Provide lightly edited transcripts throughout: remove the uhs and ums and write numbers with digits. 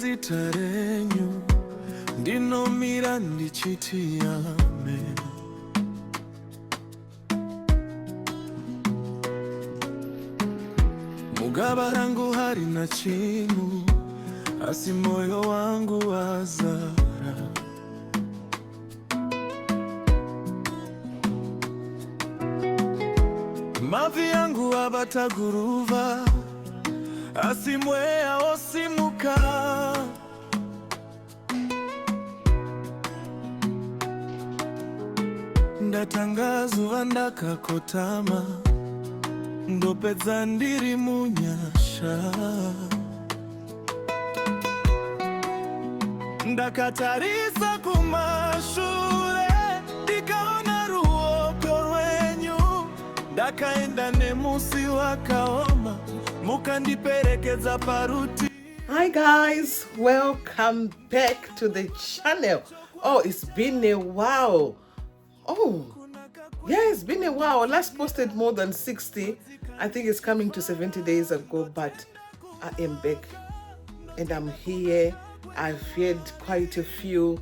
zitarenyu ndinomira ndichiti amen. Mugaba rangu harina chimu, asi moyo wangu wazara. Mavi yangu abataguruva, asi mwea osimuka. Ndatangazuva ndakakotama, ndopedza ndiri munyasha. Ndakatarisa kumashure, ndikaona ruoko rwenyu. Ndakaenda nemusi wakaoma, mukandiperekedza paruti. Hi guys, welcome back to the channel. Oh, it's been a while. Oh, yeah, it's been a while. I last posted more than 60. I think it's coming to 70 days ago, but I am back and I'm here. I've had quite a few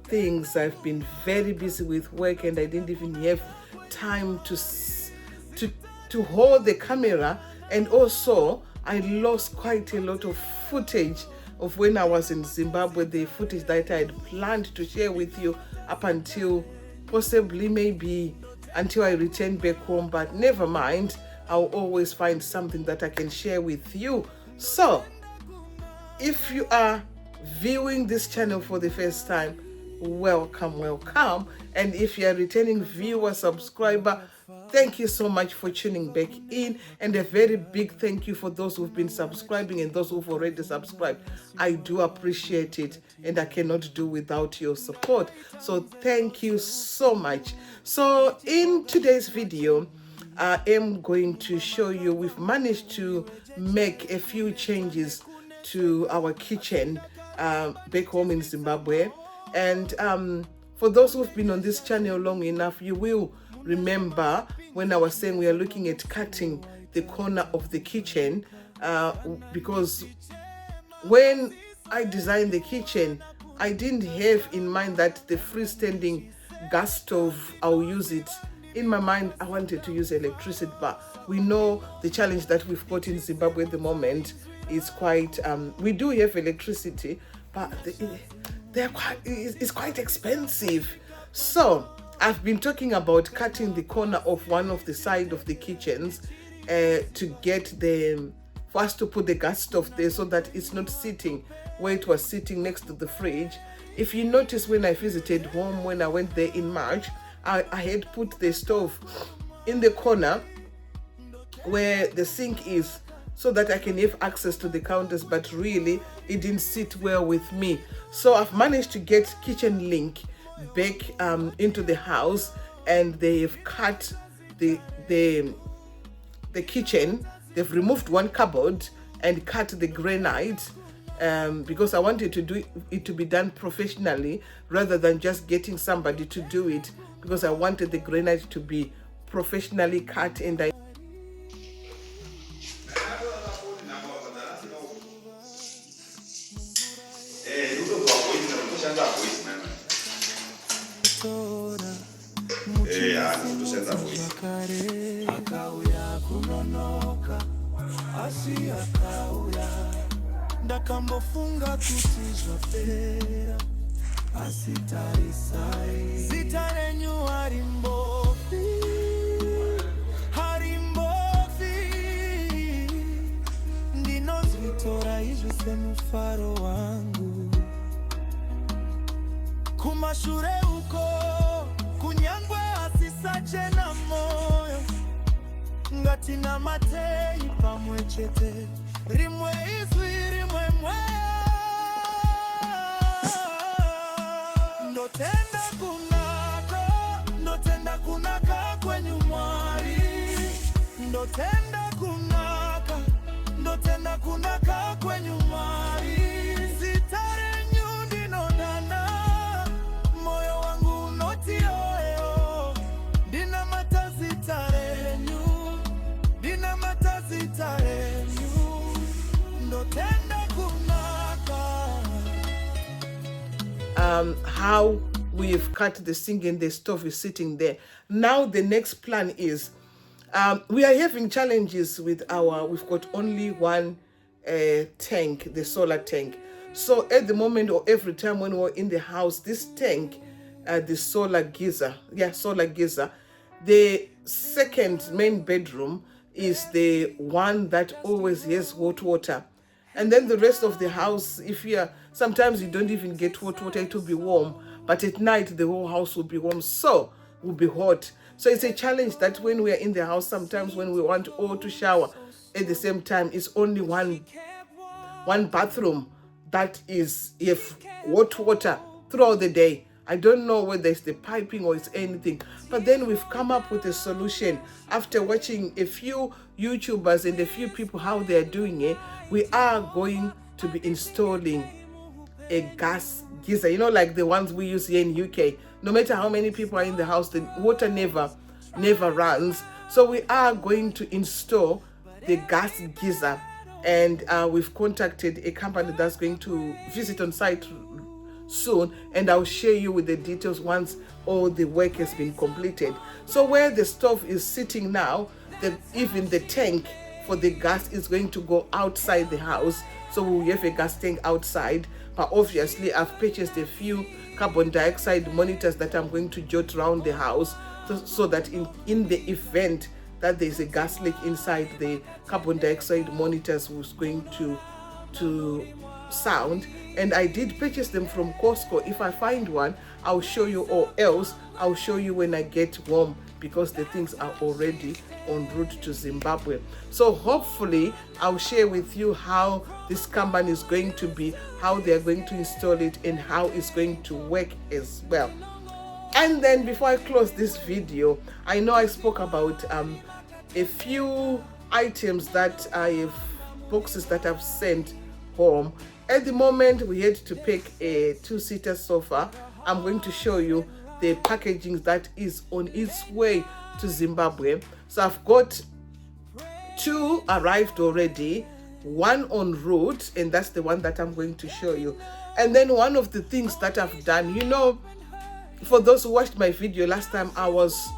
things. I've been very busy with work and I didn't even have time to hold the camera. And also, I lost quite a lot of footage of when I was in Zimbabwe, the footage that I had planned to share with you up until possibly maybe until I return back home, but never mind, I'll always find something that I can share with you. So if you are viewing this channel for the first time, welcome. And if you are returning viewer, subscriber, thank you so much for tuning back in, and a very big thank you for those who've been subscribing and those who've already subscribed. I do appreciate it and I cannot do without your support, so thank you so much. So in today's video, I am going to show you we've managed to make a few changes to our kitchen back home in Zimbabwe. And for those who've been on this channel long enough, you will remember when I was saying we are looking at cutting the corner of the kitchen, because when I designed the kitchen, I didn't have in mind that the freestanding gas stove, I'll use it. In my mind, I wanted to use electricity, but we know the challenge that we've got in Zimbabwe at the moment is quite, we do have electricity, but it's quite expensive. So I've been talking about cutting the corner of one of the side of the kitchens to get for us to put the gas stove there so that it's not sitting where it was sitting next to the fridge. If you notice, when I visited home, when I went there in March, I had put the stove in the corner where the sink is so that I can have access to the counters, but really it didn't sit well with me. So I've managed to get Kitchen Link back into the house, and they've cut the kitchen. They've removed one cupboard and cut the granite, because I wanted to do it to be done professionally rather than just getting somebody to do it, because I wanted the granite to be professionally cut. And I ndakambofunga kuti zvapera asi tarisai zita renyu harimbofi ndinozvitora izvi semufaro wangu kumashure uko kunyangwe asisachena moyo ngatina matei pamwe chete rimwe izwi rimwe mweya ndotenda kunaka kwenyu Mwari, ndotenda kunaka kwenyu Mwari. Zita renyu ndinodana, moyo wangu unoti oyo, ndinamata zita renyu, ndotenda kunaka. how we've cut the sink and the stove is sitting there. Now the next plan is, we are having challenges with we've got only one tank, the solar tank. So at the moment, or every time when we're in the house, this tank, the solar geyser, the second main bedroom is the one that always has hot water. And then the rest of the house, sometimes you don't even get hot water, it will be warm. But at night, the whole house will be warm, so will be hot. So it's a challenge that when we are in the house, sometimes when we want all to shower at the same time, it's only one bathroom that is hot water throughout the day. I don't know whether it's the piping or it's anything. But then we've come up with a solution. After watching a few YouTubers and a few people how they're doing it, we are going to be installing a gas geyser, like the ones we use here in UK. No matter how many people are in the house, the water never runs. So we are going to install the gas geyser, and we've contacted a company that's going to visit on site soon, and I'll share you with the details once all the work has been completed. So where the stove is sitting now, even the tank for the gas is going to go outside the house. So we have a gas tank outside, but obviously I've purchased a few carbon dioxide monitors that I'm going to jot around the house, so that in the event that there's a gas leak inside, the carbon dioxide monitors was going to sound. And I did purchase them from Costco. If I find one, I'll show you, or else I'll show you when I get home, because the things are already en route to Zimbabwe. So hopefully I'll share with you how this company is going to be, how they're going to install it, and how it's going to work as well. And then before I close this video, I know I spoke about a few items that boxes that I've sent home. At the moment, we had to pick a 2-seater sofa. I'm going to show you the packaging that is on its way to Zimbabwe. So I've got 2 arrived already, 1 en route, and that's the one that I'm going to show you. And then one of the things that I've done, for those who watched my video last time, I was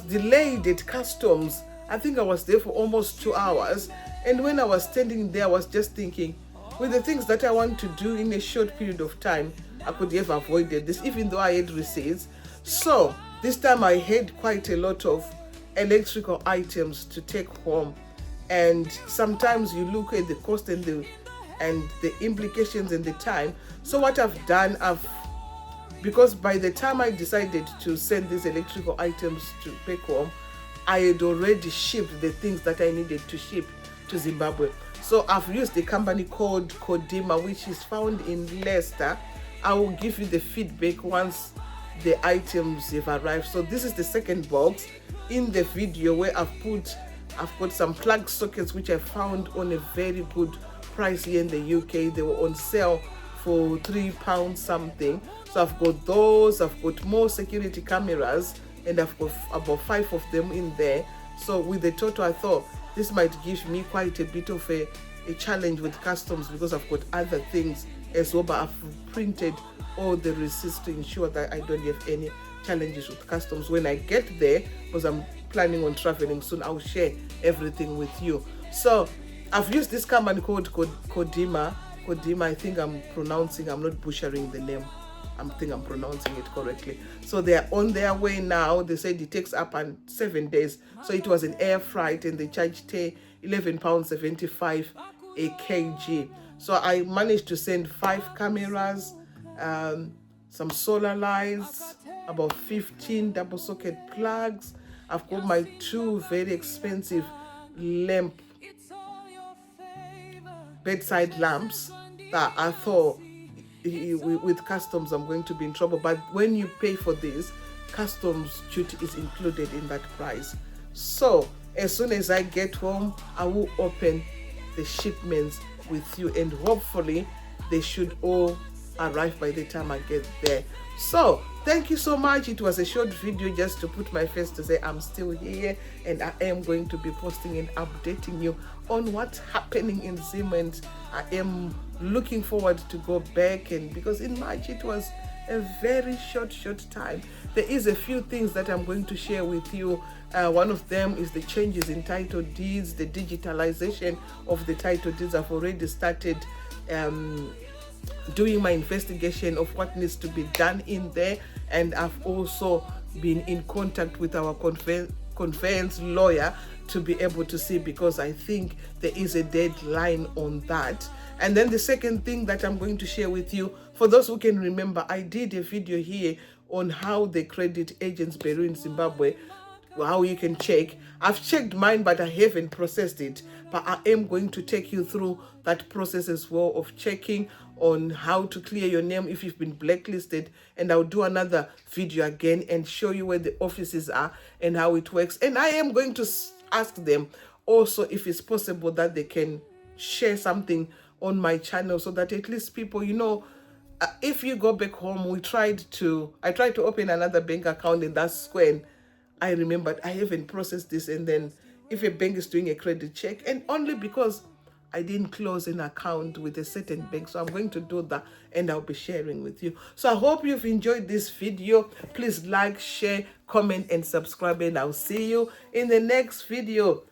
delayed at customs. I think I was there for almost 2 hours. And when I was standing there, I was just thinking, with the things that I want to do in a short period of time, I could have avoided this, even though I had receipts. So this time I had quite a lot of electrical items to take home. And sometimes you look at the cost and the implications and the time. So what I've done, because by the time I decided to send these electrical items to back home, I had already shipped the things that I needed to ship to Zimbabwe. So I've used a company called Kodima, which is found in Leicester. I will give you the feedback once the items have arrived. So this is the second box in the video, where I've got some plug sockets which I found on a very good price here in the UK. They were on sale for £3 something. So I've got those. I've got more security cameras, and I've got about 5 of them in there. So with the total, I thought this might give me quite a bit of a challenge with customs, because I've got other things as well. But I've printed all the receipts to ensure that I don't have any challenges with customs when I get there, because I'm planning on traveling soon. I'll share everything with you. So I've used this company called Kodima. I think I'm not butchering the name. I think I'm pronouncing it correctly. So they're on their way now. They said it takes up to 7 days. So it was an air freight, and they charged £11.75 a kg. So I managed to send 5 cameras, some solar lights, about 15 double socket plugs. I've got my 2 very expensive bedside lamps that I thought with customs I'm going to be in trouble. But when you pay for this, customs duty is included in that price. So as soon as I get home, I will open the shipments with you, and hopefully they should all arrive by the time I get there. So thank you so much. It was a short video just to put my face to say I'm still here, and I am going to be posting and updating you on what's happening in Zim, and I am looking forward to go back, and because in March it was a very short time. There is a few things that I'm going to share with you. One of them is the changes in title deeds, the digitalization of the title deeds. I've already started doing my investigation of what needs to be done in there, and I've also been in contact with our conveyance lawyer to be able to see, because I think there is a deadline on that. And then the second thing that I'm going to share with you, for those who can remember, I did a video here on how the credit agents bureau in Zimbabwe, how you can check. I've checked mine, but I haven't processed it, but I am going to take you through that process as well of checking on how to clear your name if you've been blacklisted. And I'll do another video again and show you where the offices are and how it works. And I am going to ask them also if it's possible that they can share something on my channel, so that at least people, you know, if you go back home, I tried to open another bank account, and that's when I remembered I haven't processed this. And then if a bank is doing a credit check, and only because I didn't close an account with a certain bank, so I'm going to do that and I'll be sharing with you. So I hope you've enjoyed this video. Please like, share, comment and subscribe, and I'll see you in the next video.